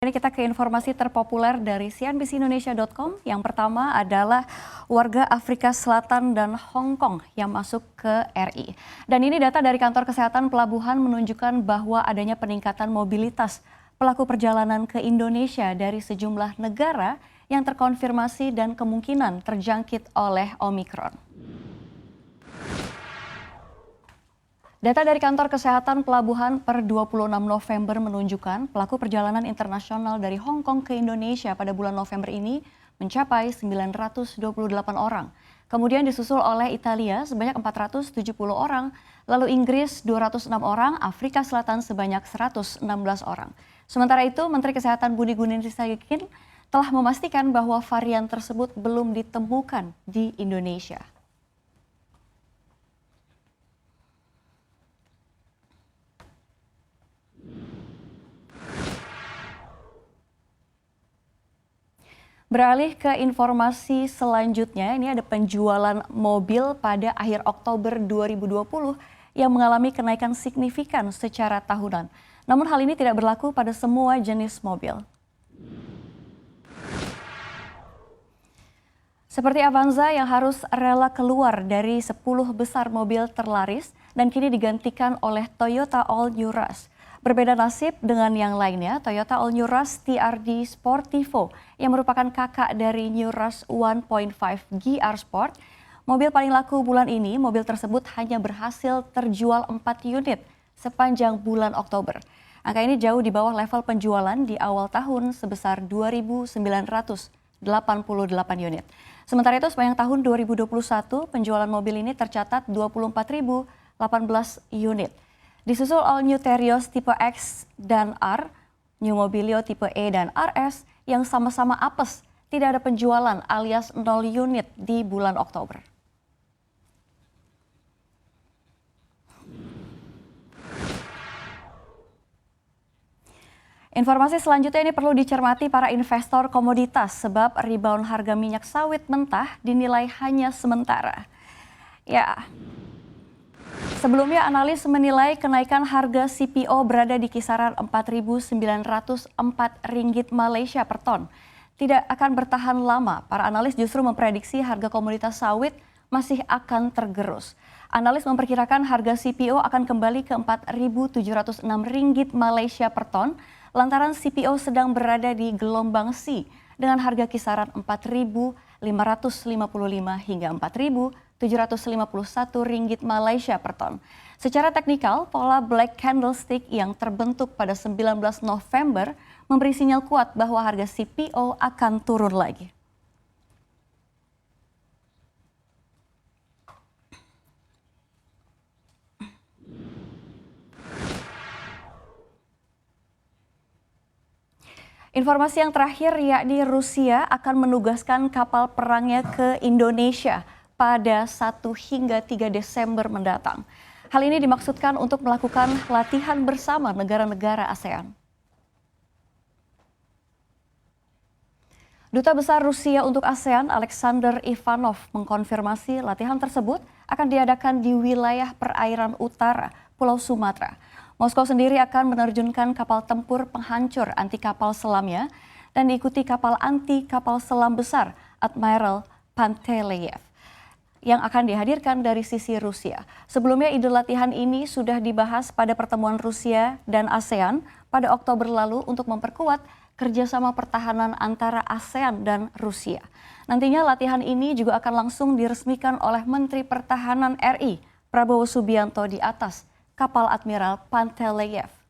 Ini kita ke informasi terpopuler dari cnbcindonesia.com. Yang pertama adalah warga Afrika Selatan dan Hong Kong yang masuk ke RI. Dan ini data dari kantor kesehatan pelabuhan menunjukkan bahwa adanya peningkatan mobilitas pelaku perjalanan ke Indonesia dari sejumlah negara yang terkonfirmasi dan kemungkinan terjangkit oleh Omikron. Data dari kantor kesehatan pelabuhan per 26 November menunjukkan pelaku perjalanan internasional dari Hong Kong ke Indonesia pada bulan November ini mencapai 928 orang. Kemudian disusul oleh Italia sebanyak 470 orang, lalu Inggris 206 orang, Afrika Selatan sebanyak 116 orang. Sementara itu, Menteri Kesehatan Budi Gunadi Sadikin telah memastikan bahwa varian tersebut belum ditemukan di Indonesia. Beralih ke informasi selanjutnya, ini ada penjualan mobil pada akhir Oktober 2020 yang mengalami kenaikan signifikan secara tahunan. Namun hal ini tidak berlaku pada semua jenis mobil. Seperti Avanza yang harus rela keluar dari 10 besar mobil terlaris dan kini digantikan oleh Toyota All New Rush. Berbeda nasib dengan yang lainnya, Toyota All New Rush TRD Sportivo yang merupakan kakak dari New Rush 1.5 GR Sport. Mobil paling laku bulan ini, mobil tersebut hanya berhasil terjual 4 unit sepanjang bulan Oktober. Angka ini jauh di bawah level penjualan di awal tahun sebesar 2.988 unit. Sementara itu sepanjang tahun 2021 penjualan mobil ini tercatat 24.018 unit. Disusul All New Terios tipe X dan R, New Mobilio tipe E dan RS yang sama-sama apes, tidak ada penjualan alias 0 unit di bulan Oktober. Informasi selanjutnya ini perlu dicermati para investor komoditas sebab rebound harga minyak sawit mentah dinilai hanya sementara. Sebelumnya analis menilai kenaikan harga CPO berada di kisaran Rp4.904 Malaysia per ton. Tidak akan bertahan lama, para analis justru memprediksi harga komoditas sawit masih akan tergerus. Analis memperkirakan harga CPO akan kembali ke Rp4.706 Malaysia per ton, lantaran CPO sedang berada di gelombang C dengan harga kisaran Rp4.555 hingga Rp4.751 Malaysia per ton. Secara teknikal, pola black candlestick yang terbentuk pada 19 November memberi sinyal kuat bahwa harga CPO akan turun lagi. Informasi yang terakhir yakni Rusia akan menugaskan kapal perangnya ke Indonesia pada 1 hingga 3 Desember mendatang. Hal ini dimaksudkan untuk melakukan latihan bersama negara-negara ASEAN. Duta Besar Rusia untuk ASEAN, Alexander Ivanov, mengkonfirmasi latihan tersebut akan diadakan di wilayah perairan utara Pulau Sumatera. Moskow sendiri akan menerjunkan kapal tempur penghancur anti kapal selamnya dan diikuti kapal anti kapal selam besar Admiral Panteleyev yang akan dihadirkan dari sisi Rusia. Sebelumnya ide latihan ini sudah dibahas pada pertemuan Rusia dan ASEAN pada Oktober lalu untuk memperkuat kerjasama pertahanan antara ASEAN dan Rusia. Nantinya latihan ini juga akan langsung diresmikan oleh Menteri Pertahanan RI Prabowo Subianto di atas kapal Admiral Panteleyev.